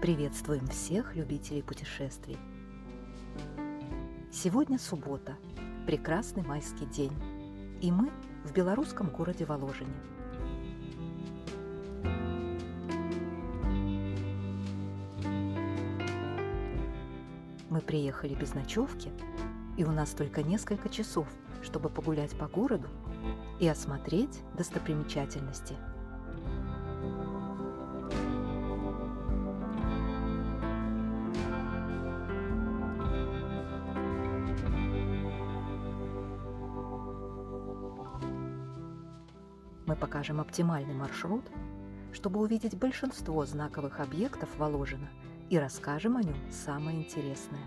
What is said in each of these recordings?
Приветствуем всех любителей путешествий. Сегодня суббота, прекрасный майский день, и мы в белорусском городе Воложине. Мы приехали без ночевки, и у нас только несколько часов, чтобы погулять по городу и осмотреть достопримечательности. Мы покажем оптимальный маршрут, чтобы увидеть большинство знаковых объектов Воложина и расскажем о нем самое интересное.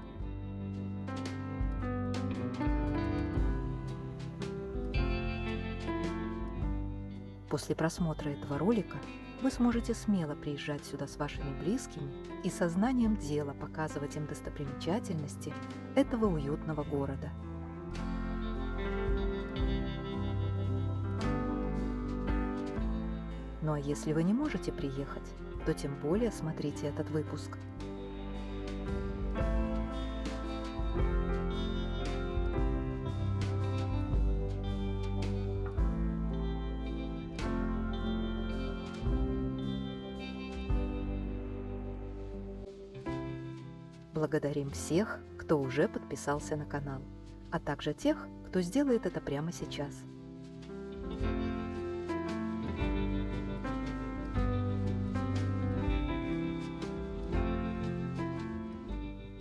После просмотра этого ролика вы сможете смело приезжать сюда с вашими близкими и сознанием дела показывать им достопримечательности этого уютного города. Ну а если вы не можете приехать, то тем более смотрите этот выпуск. Благодарим всех, кто уже подписался на канал, а также тех, кто сделает это прямо сейчас.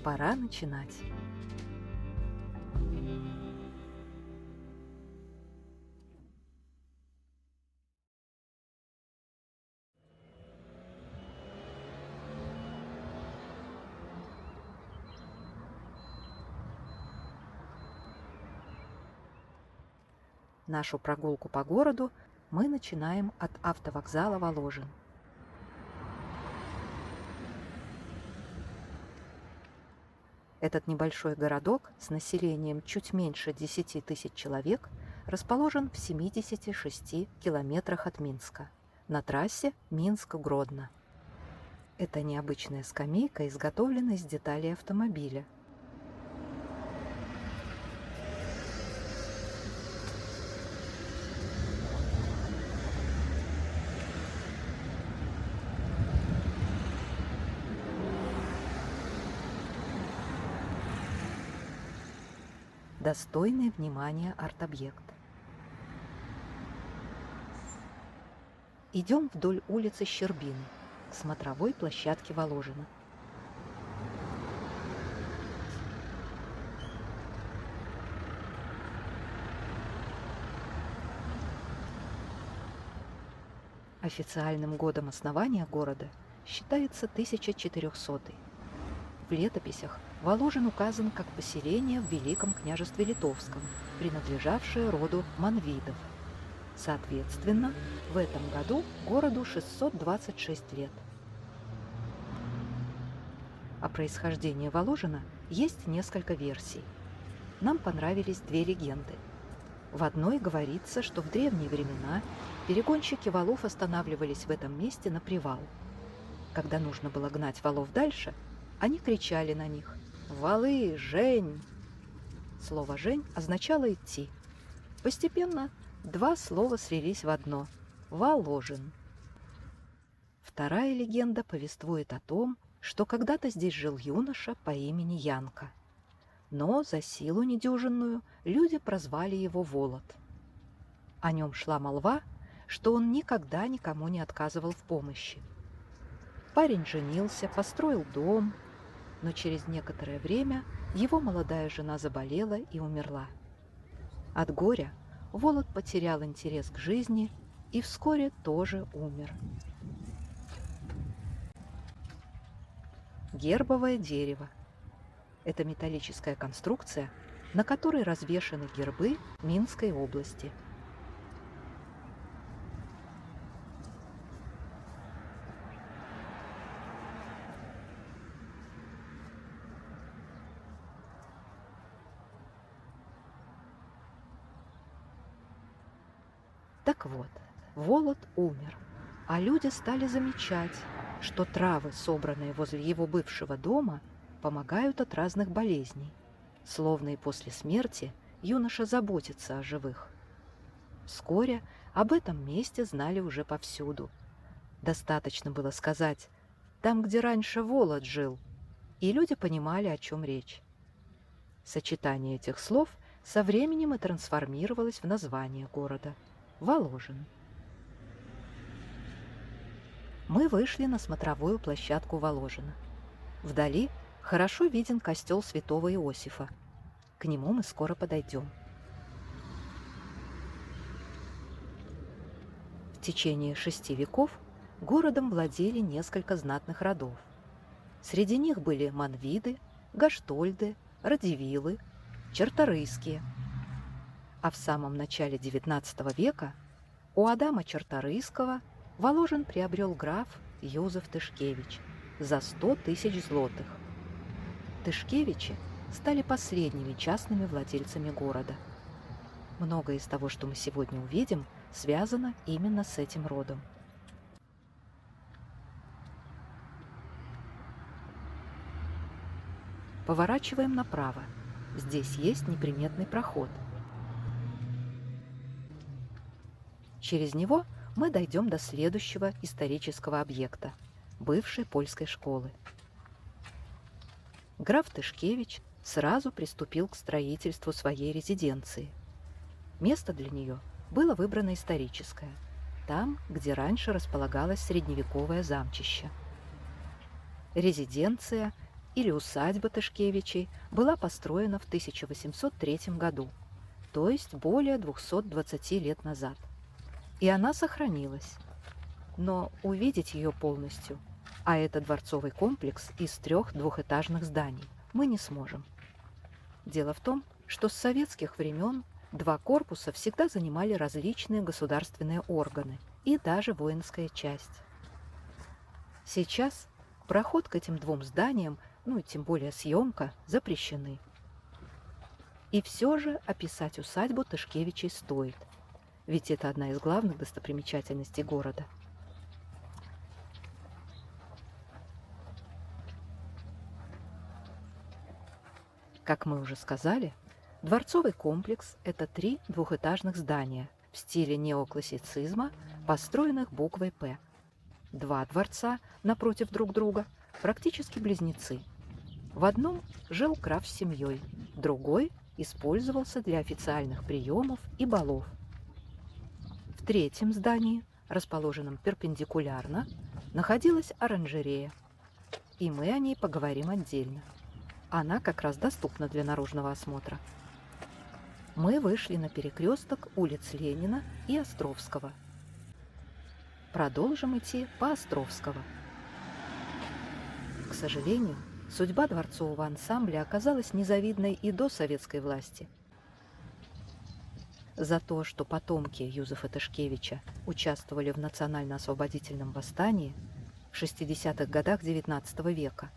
Пора начинать. Нашу прогулку по городу мы начинаем от автовокзала Воложин. Этот небольшой городок с населением чуть меньше 10 тысяч человек расположен в 76 километрах от Минска, на трассе Минск-Гродно. Это необычная скамейка, изготовлена из деталей автомобиля. Достойный внимания арт-объект. Идем вдоль улицы Щербины к смотровой площадке Воложина. Официальным годом основания города считается 1400-й. В летописях Воложин указан как поселение в Великом княжестве Литовском, принадлежавшее роду Манвидов. Соответственно, в этом году городу 626 лет. О происхождении Воложина есть несколько версий. Нам понравились две легенды. В одной говорится, что в древние времена перегонщики валов останавливались в этом месте на привал. Когда нужно было гнать валов дальше, они кричали на них: «Валы, жень!». Слово «жень» означало «идти». Постепенно два слова слились в одно – «Воложин». Вторая легенда повествует о том, что когда-то здесь жил юноша по имени Янка. Но за силу недюжинную люди прозвали его Волод. О нем шла молва, что он никогда никому не отказывал в помощи. Парень женился, построил дом, но через некоторое время его молодая жена заболела и умерла. От горя Волод потерял интерес к жизни и вскоре тоже умер. Гербовое дерево – это металлическая конструкция, на которой развешаны гербы Минской области. Так вот, Волод умер, а люди стали замечать, что травы, собранные возле его бывшего дома, помогают от разных болезней. Словно и после смерти юноша заботится о живых. Вскоре об этом месте знали уже повсюду. Достаточно было сказать «там, где раньше Волод жил», и люди понимали, о чем речь. Сочетание этих слов со временем и трансформировалось в название города – Воложин. Мы вышли на смотровую площадку Воложина. Вдали хорошо виден костел святого Иосифа. К нему мы скоро подойдем. В течение 6 веков городом владели несколько знатных родов. Среди них были Манвиды, Гаштольды, Радивилы, Черторийские. А в самом начале XIX века у Адама Черторийского Воложин приобрел граф Юзеф Тышкевич за 100 тысяч злотых. Тышкевичи стали последними частными владельцами города. Многое из того, что мы сегодня увидим, связано именно с этим родом. Поворачиваем направо. Здесь есть неприметный проход. Через него мы дойдем до следующего исторического объекта – бывшей польской школы. Граф Тышкевич сразу приступил к строительству своей резиденции. Место для нее было выбрано историческое, там, где раньше располагалось средневековое замчище. Резиденция или усадьба Тышкевичей была построена в 1803 году, то есть более 220 лет назад. И она сохранилась. Но увидеть ее полностью, а это дворцовый комплекс из 3 двухэтажных зданий, мы не сможем. Дело в том, что с советских времен 2 корпуса всегда занимали различные государственные органы и даже воинская часть. Сейчас проход к этим 2 зданиям, ну и тем более съемка, запрещены. И все же описать усадьбу Тышкевичей стоит, ведь это одна из главных достопримечательностей города. Как мы уже сказали, дворцовый комплекс – это 3 двухэтажных здания в стиле неоклассицизма, построенных буквой «П». 2 дворца напротив друг друга практически близнецы. В одном жил граф с семьей, другой использовался для официальных приемов и балов. В 3-м здании, расположенном перпендикулярно, находилась оранжерея, и мы о ней поговорим отдельно. Она как раз доступна для наружного осмотра. Мы вышли на перекресток улиц Ленина и Островского. Продолжим идти по Островского. К сожалению, судьба дворцового ансамбля оказалась незавидной и до советской власти. За то, что потомки Юзефа Тышкевича участвовали в национально-освободительном восстании в 60-х годах XIX века,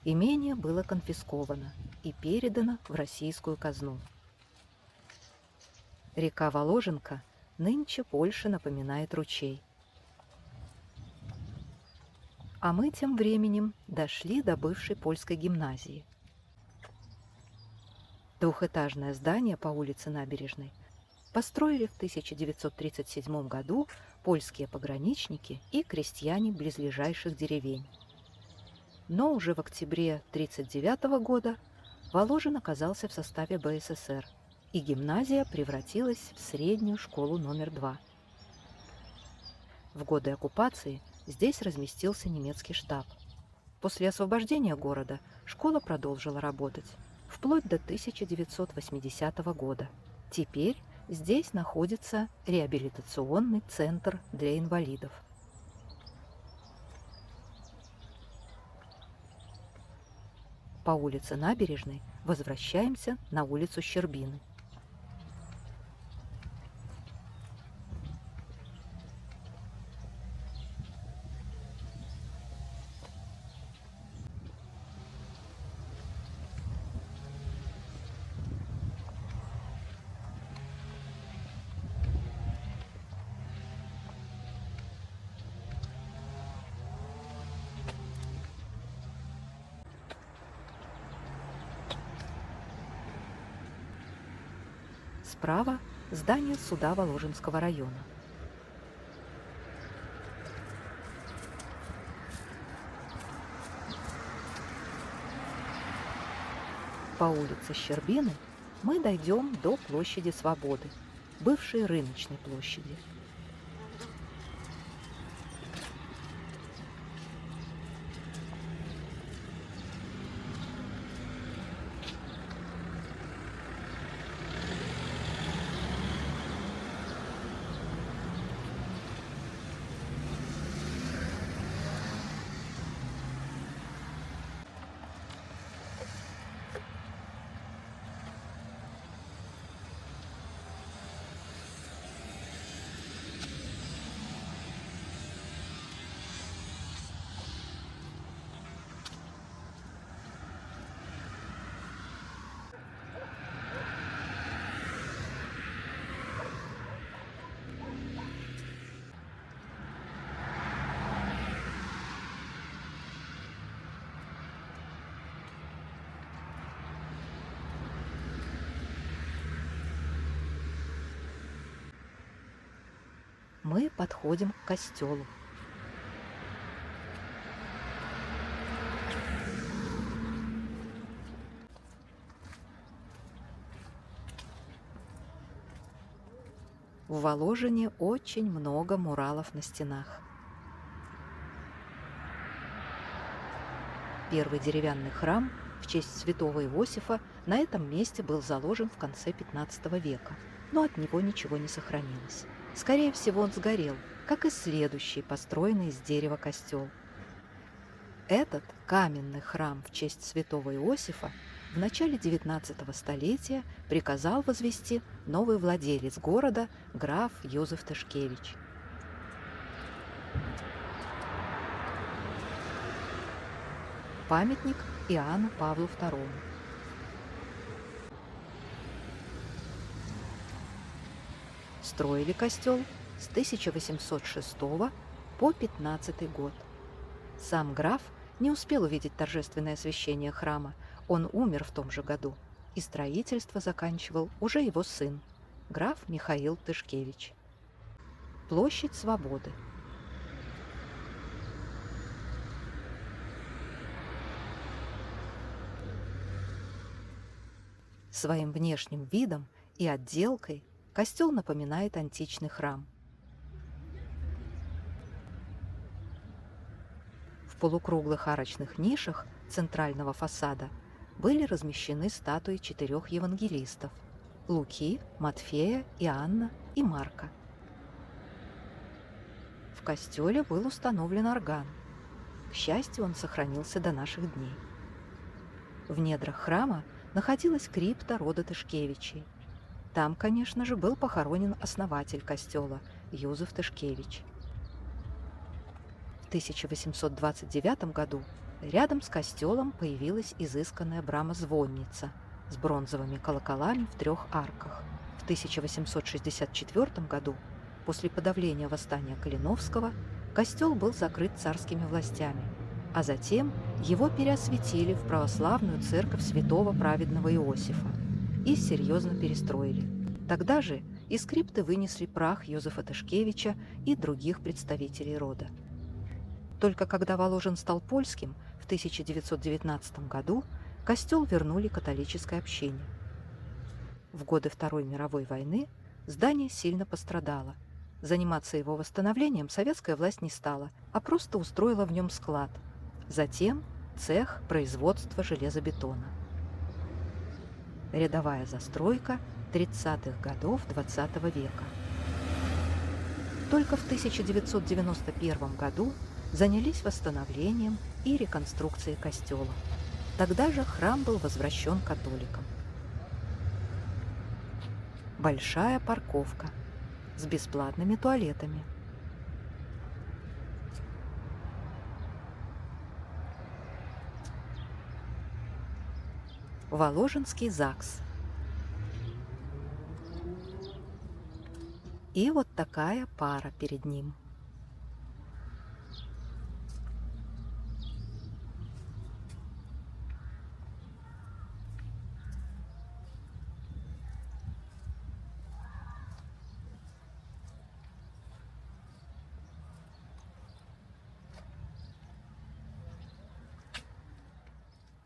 имение было конфисковано и передано в российскую казну. Река Воложенка нынче больше напоминает ручей. А мы тем временем дошли до бывшей польской гимназии. Двухэтажное здание по улице Набережной построили в 1937 году польские пограничники и крестьяне близлежащих деревень. Но уже в октябре 1939 года Воложин оказался в составе БССР, и гимназия превратилась в среднюю школу номер 2. В годы оккупации здесь разместился немецкий штаб. После освобождения города школа продолжила работать, вплоть до 1980 года. Теперь здесь находится реабилитационный центр для инвалидов. По улице Набережной возвращаемся на улицу Щербины. справа здание суда Воложенского района. По улице Щербины мы дойдем до площади Свободы, бывшей рыночной площади. Мы подходим к костелу. В Воложине очень много муралов на стенах. Первый деревянный храм в честь святого Иосифа на этом месте был заложен в конце XV века, но от него ничего не сохранилось. Скорее всего, он сгорел, как и следующий, построенный из дерева костел. Этот каменный храм в честь святого Иосифа в начале XIX столетия приказал возвести новый владелец города, граф Йозеф Тышкевич. Памятник Иоанну Павлу II. Строили костел с 1806 по 15 год. Сам граф не успел увидеть торжественное освящение храма, он умер в том же году, и строительство заканчивал уже его сын, граф Михаил Тышкевич. Площадь Свободы. Своим внешним видом и отделкой костел напоминает античный храм. В полукруглых арочных нишах центрального фасада были размещены статуи 4 евангелистов – Луки, Матфея, Иоанна и Марка. В костеле был установлен орган. К счастью, он сохранился до наших дней. В недрах храма находилась крипта рода Тышкевичей. Там, конечно же, был похоронен основатель костела Йозеф Тышкевич. В 1829 году рядом с костелом появилась изысканная брамма-звонница с бронзовыми колоколами в 3 арках. В 1864 году, после подавления восстания Калиновского, костел был закрыт царскими властями, а затем его переосветили в православную церковь святого праведного Иосифа и серьезно перестроили. Тогда же из крипты вынесли прах Йозефа Тышкевича и других представителей рода. Только когда Воложен стал польским в 1919 году, костел вернули католической общине. В годы Второй мировой войны здание сильно пострадало. Заниматься его восстановлением советская власть не стала, а просто устроила в нем склад. Затем цех производства железобетона. Рядовая застройка 30-х годов XX века. Только в 1991 году занялись восстановлением и реконструкцией костела. Тогда же храм был возвращен католикам. Большая парковка с бесплатными туалетами. Воложенский ЗАГС. И вот такая пара перед ним.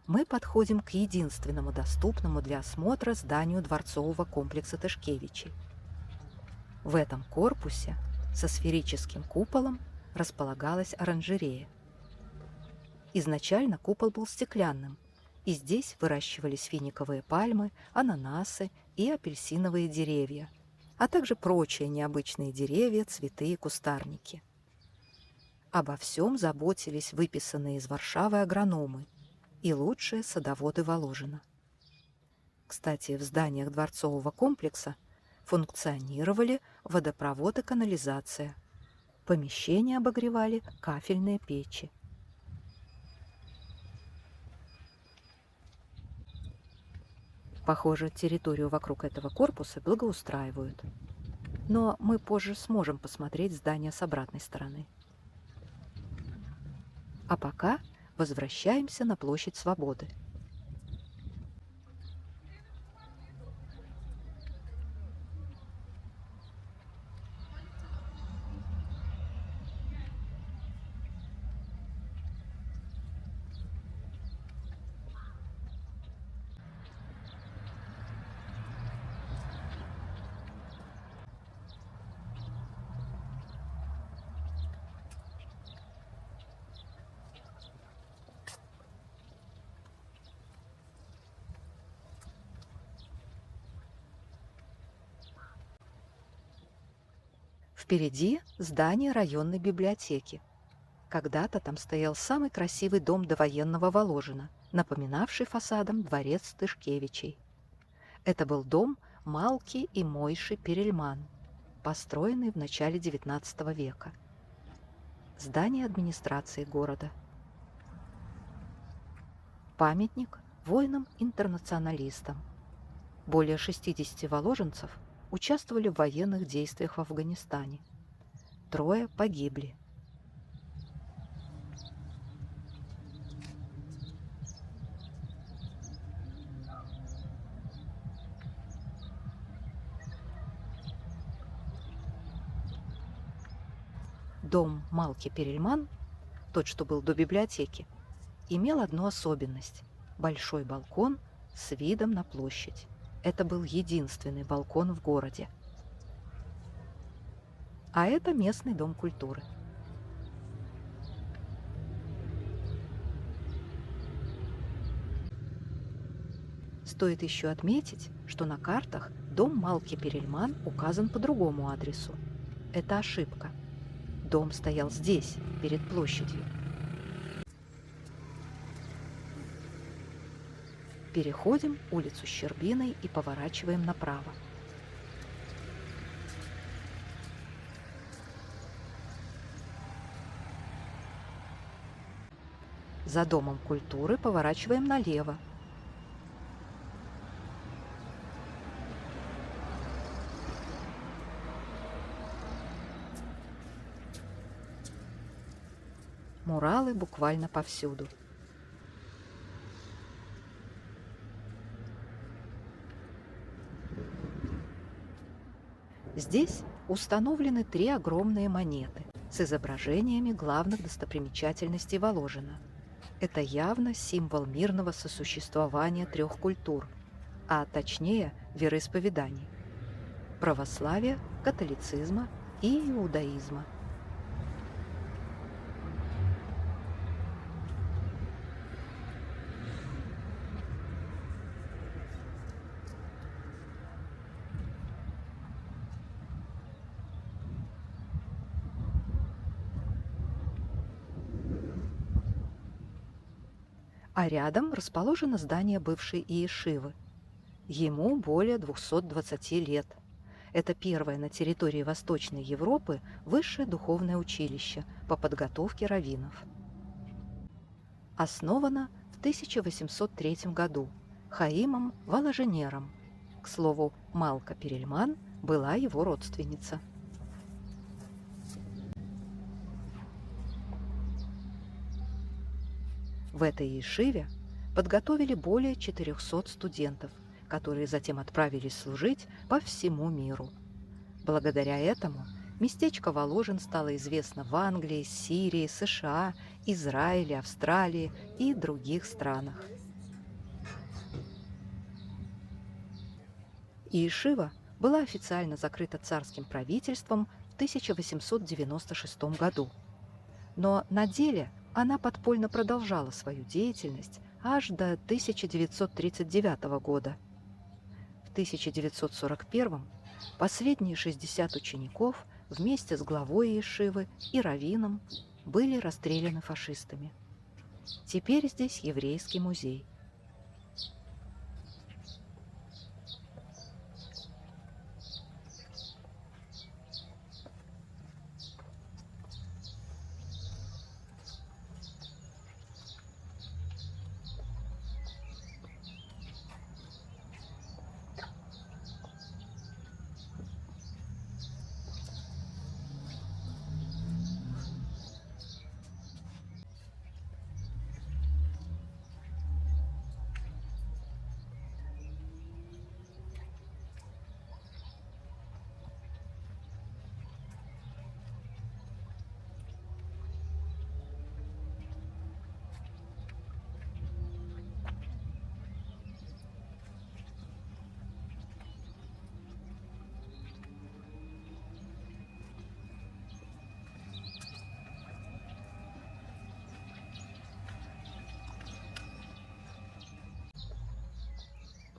мы подходим к единственному доступному для осмотра зданию дворцового комплекса Тышкевичей. В этом корпусе со сферическим куполом располагалась оранжерея. Изначально купол был стеклянным, и здесь выращивались финиковые пальмы, ананасы и апельсиновые деревья, а также прочие необычные деревья, цветы и кустарники. Обо всем заботились выписанные из Варшавы агрономы и лучшие садоводы Воложина. Кстати, в зданиях дворцового комплекса функционировали водопровод и канализация. Помещения обогревали кафельные печи. Похоже, территорию вокруг этого корпуса благоустраивают. Но мы позже сможем посмотреть здание с обратной стороны. А пока возвращаемся на площадь Свободы. Впереди здание районной библиотеки. Когда-то там стоял самый красивый дом довоенного Воложина, напоминавший фасадом дворец Тышкевичей. Это был дом Малки и Мойши Перельман, построенный в начале XIX века. Здание администрации города. Памятник воинам-интернационалистам. Более 60 воложенцев участвовали в военных действиях в Афганистане. 3 погибли. Дом Малки Перельман, тот, что был до библиотеки, имел одну особенность – большой балкон с видом на площадь. Это был единственный балкон в городе. А это местный дом культуры. Стоит еще отметить, что на картах дом Малки Перельман указан по другому адресу. Это ошибка. Дом стоял здесь, перед площадью. Переходим улицу Щербиной и поворачиваем направо. За Домом культуры поворачиваем налево. Муралы буквально повсюду. Здесь установлены 3 огромные монеты с изображениями главных достопримечательностей Воложина. Это явно символ мирного сосуществования 3 культур, а точнее вероисповеданий – православия, католицизма и иудаизма. А рядом расположено здание бывшей Иешивы. Ему более 220 лет. Это первое на территории Восточной Европы высшее духовное училище по подготовке раввинов. Основано в 1803 году Хаимом Воложенером. К слову, Малка Перельман была его родственница. В этой ешиве подготовили более 400 студентов, которые затем отправились служить по всему миру. Благодаря этому местечко Воложин стало известно в Англии, Сирии, США, Израиле, Австралии и других странах. Иешива была официально закрыта царским правительством в 1896 году, но на деле она подпольно продолжала свою деятельность аж до 1939 года. В 1941 последние 60 учеников вместе с главой Иешивы и раввином были расстреляны фашистами. Теперь здесь еврейский музей.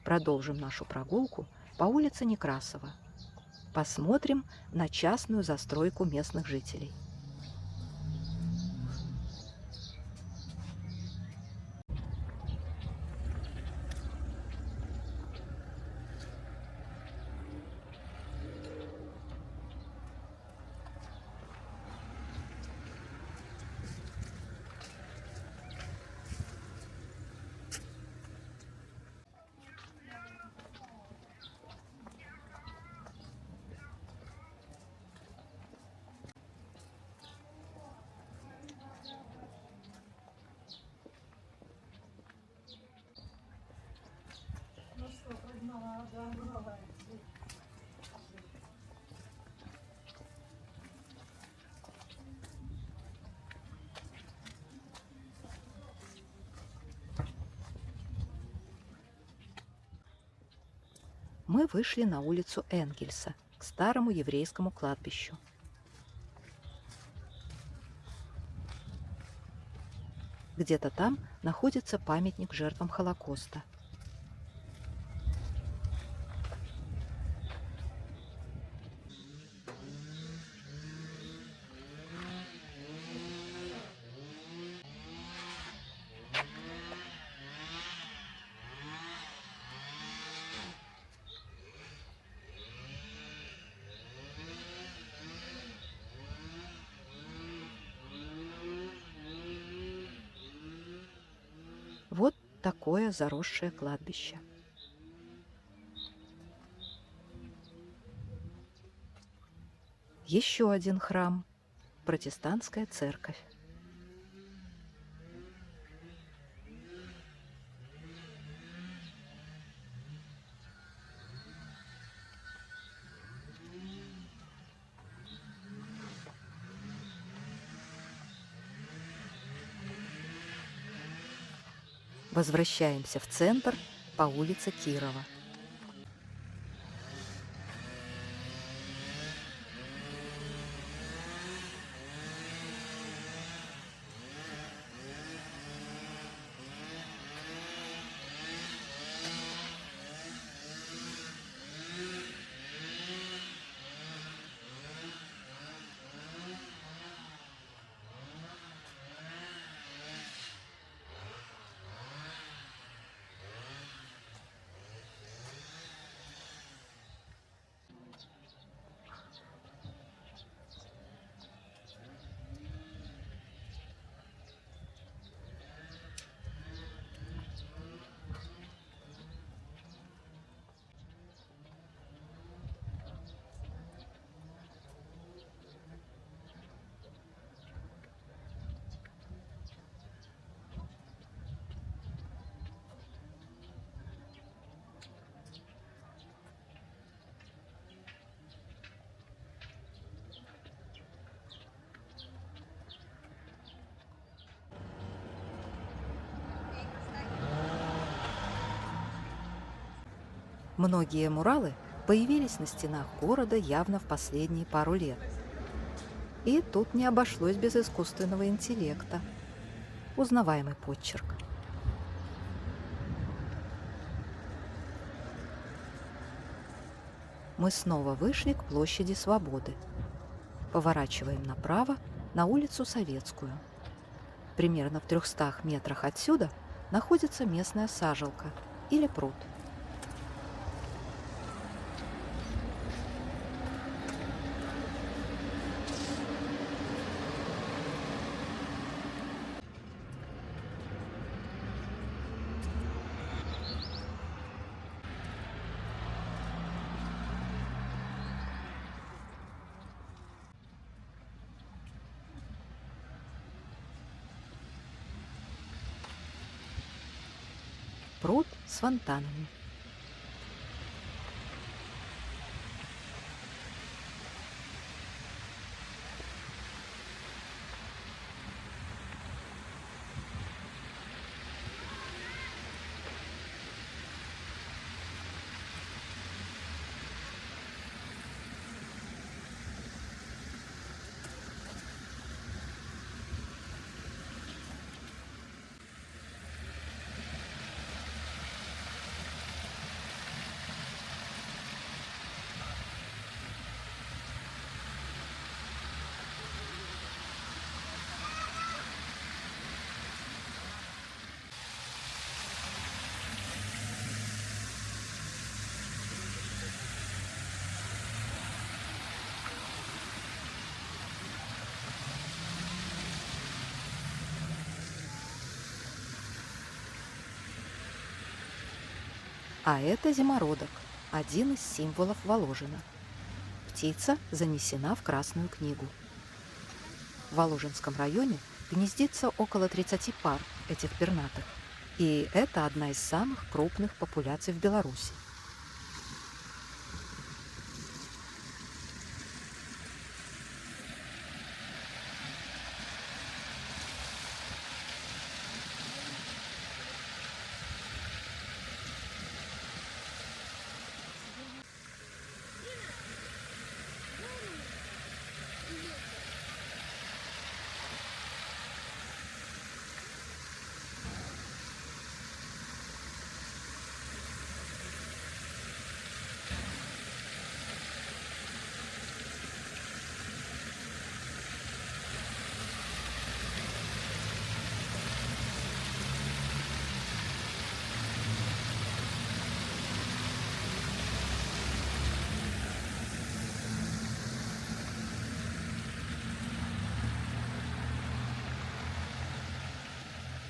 Продолжим нашу прогулку по улице Некрасова. Посмотрим на частную застройку местных жителей. Мы вышли на улицу Энгельса, к старому еврейскому кладбищу. Где-то там находится памятник жертвам Холокоста. Вот такое заросшее кладбище. Еще один храм – протестантская церковь. Возвращаемся в центр по улице Кирова. Многие муралы появились на стенах города явно в последние пару лет. И тут не обошлось без искусственного интеллекта. Узнаваемый почерк. Мы снова вышли к площади Свободы. Поворачиваем направо на улицу Советскую. Примерно в 300 метрах отсюда находится местная сажалка или пруд. Пруд с фонтанами. А это зимородок, один из символов Воложина. Птица занесена в Красную книгу. В Воложенском районе гнездится около 30 пар этих пернатых, и это одна из самых крупных популяций в Беларуси.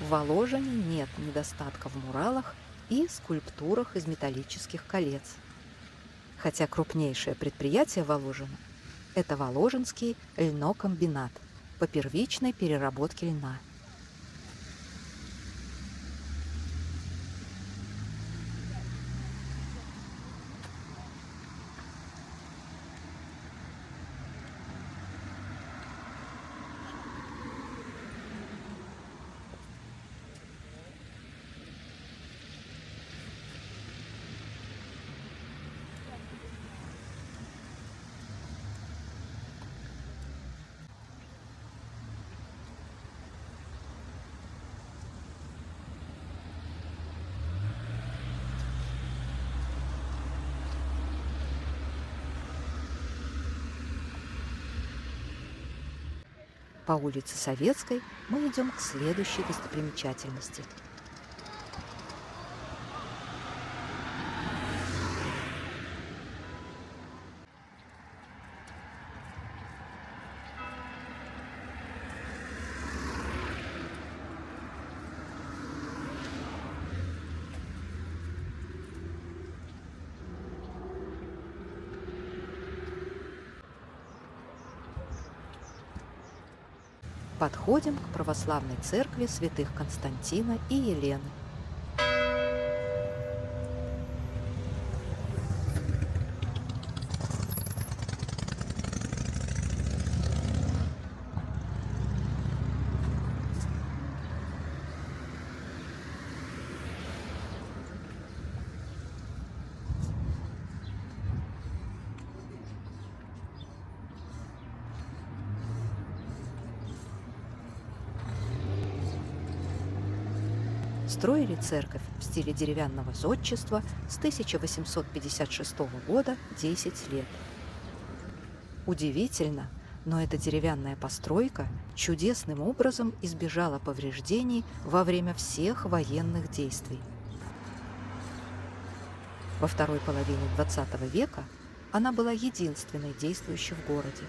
В Воложине нет недостатка в муралах и скульптурах из металлических колец. Хотя крупнейшее предприятие Воложина – это Воложенский льнокомбинат по первичной переработке льна. По улице Советской мы идем к следующей достопримечательности. Подходим к православной церкви святых Константина и Елены. строили церковь в стиле деревянного зодчества с 1856 года 10 лет. Удивительно, но эта деревянная постройка чудесным образом избежала повреждений во время всех военных действий. Во второй половине XX века она была единственной действующей в городе.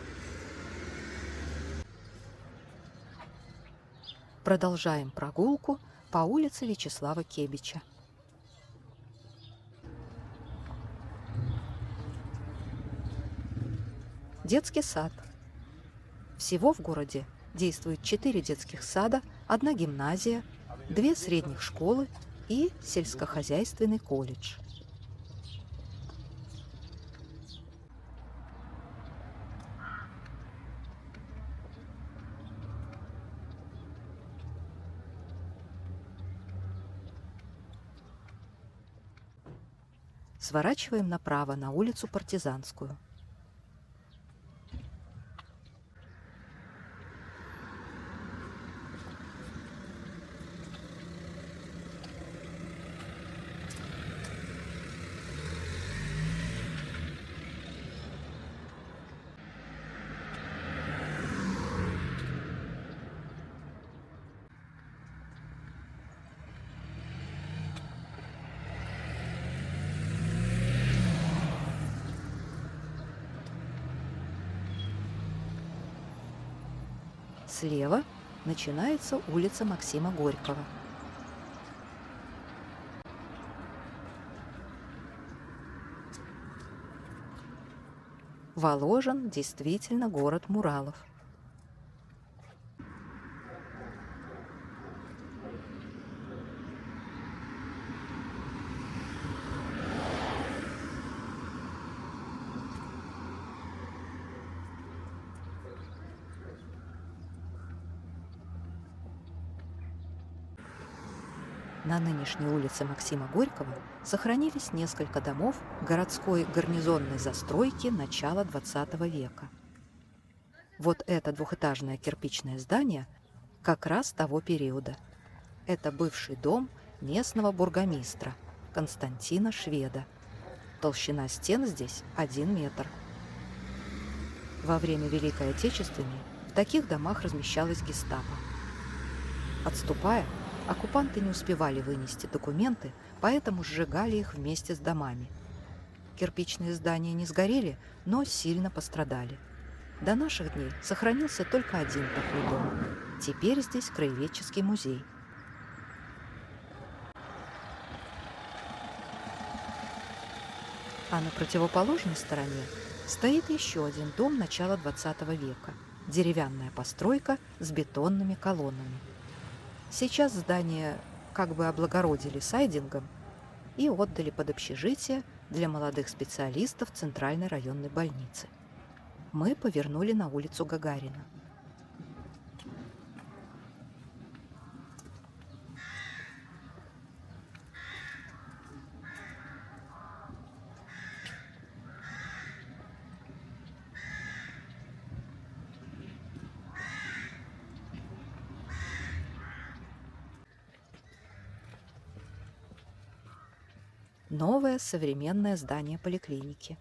Продолжаем прогулку по улице Вячеслава Кебича. Детский сад. Всего в городе действует 4 детских сада, 1 гимназия, 2 средних школы и сельскохозяйственный колледж. Сворачиваем направо на улицу Партизанскую. Слева начинается улица Максима Горького. Воложен действительно город муралов. На нынешней улице Максима Горького сохранились несколько домов городской гарнизонной застройки начала XX века. Вот это двухэтажное кирпичное здание как раз того периода. Это бывший дом местного бургомистра Константина Шведа. Толщина стен здесь 1 метр. Во время Великой Отечественной в таких домах размещалась гестапо. Отступая, оккупанты не успевали вынести документы, поэтому сжигали их вместе с домами. Кирпичные здания не сгорели, но сильно пострадали. До наших дней сохранился только один такой дом. Теперь здесь краеведческий музей. А на противоположной стороне стоит еще один дом начала XX века. Деревянная постройка с бетонными колоннами. Сейчас здание как бы облагородили сайдингом и отдали под общежитие для молодых специалистов Центральной районной больницы. Мы повернули на улицу Гагарина. Новое современное здание поликлиники.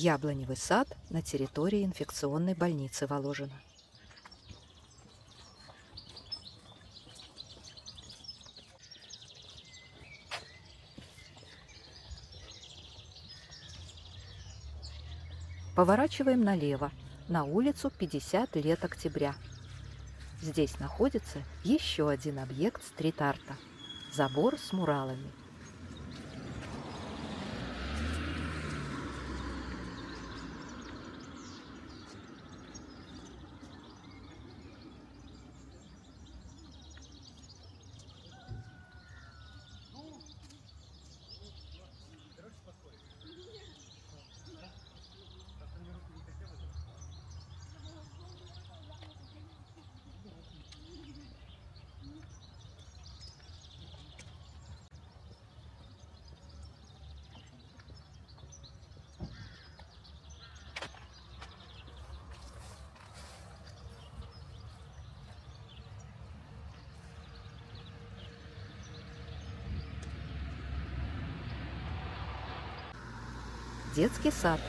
Яблоневый сад на территории инфекционной больницы Воложина. Поворачиваем налево, на улицу 50 лет октября. Здесь находится еще один объект стрит-арта – забор с муралами. детский сад.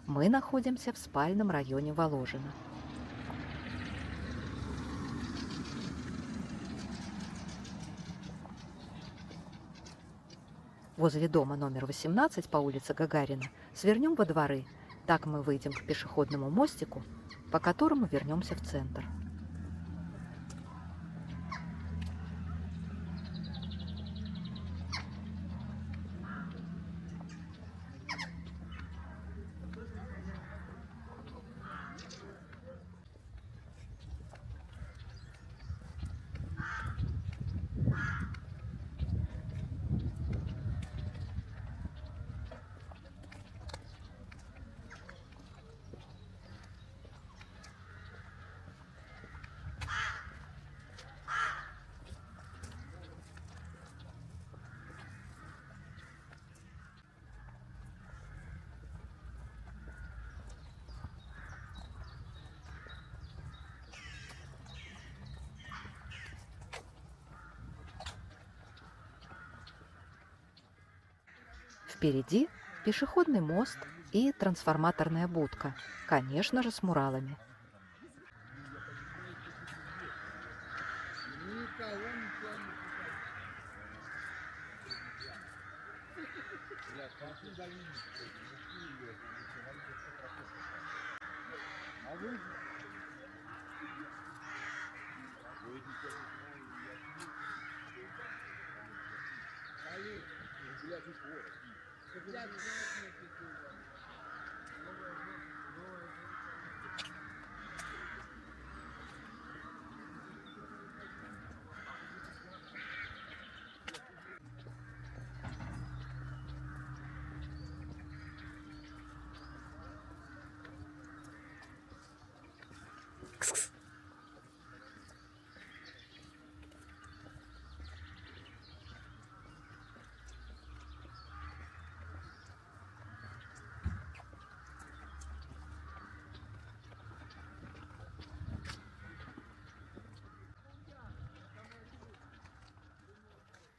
Мы находимся в спальном районе Воложина. Возле дома номер 18 по улице Гагарина свернем во дворы. Так мы выйдем к пешеходному мостику, по которому вернемся в центр. Впереди пешеходный мост и трансформаторная будка, конечно же, с муралами.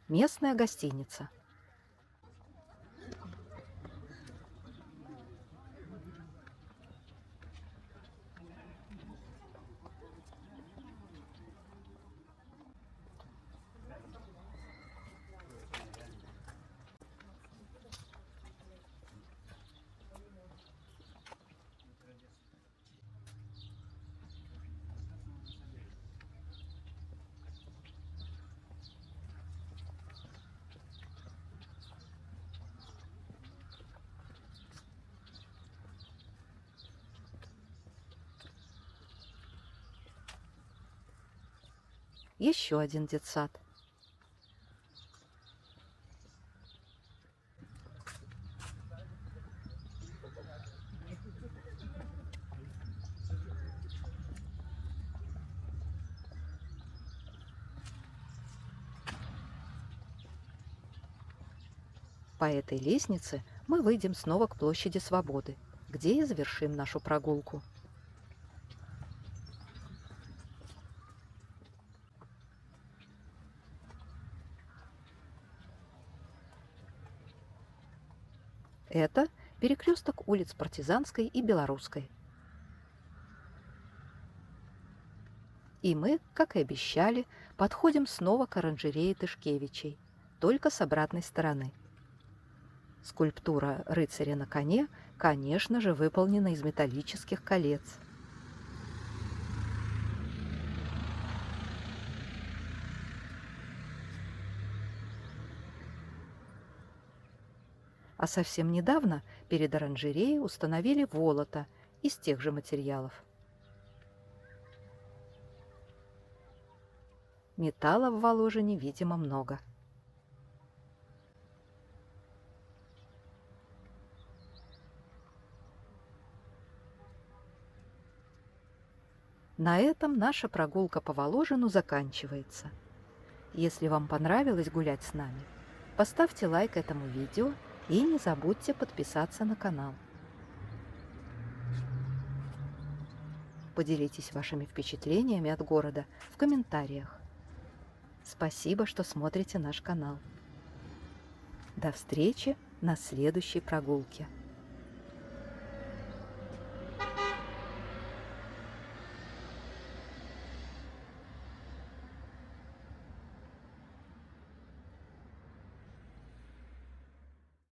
Местная гостиница. Еще один детсад. По этой лестнице мы выйдем снова к площади Свободы, где и завершим нашу прогулку. Это перекресток улиц Партизанской и Белорусской. И мы, как и обещали, подходим снова к оранжерее Тышкевичей, только с обратной стороны. Скульптура рыцаря на коне, конечно же, выполнена из металлических колец. А совсем недавно перед оранжереей установили волото из тех же материалов. Металла в Воложине, видимо, много. На этом наша прогулка по Воложину заканчивается. Если вам понравилось гулять с нами, поставьте лайк этому видео и не забудьте подписаться на канал. Поделитесь вашими впечатлениями от города в комментариях. Спасибо, что смотрите наш канал. До встречи на следующей прогулке.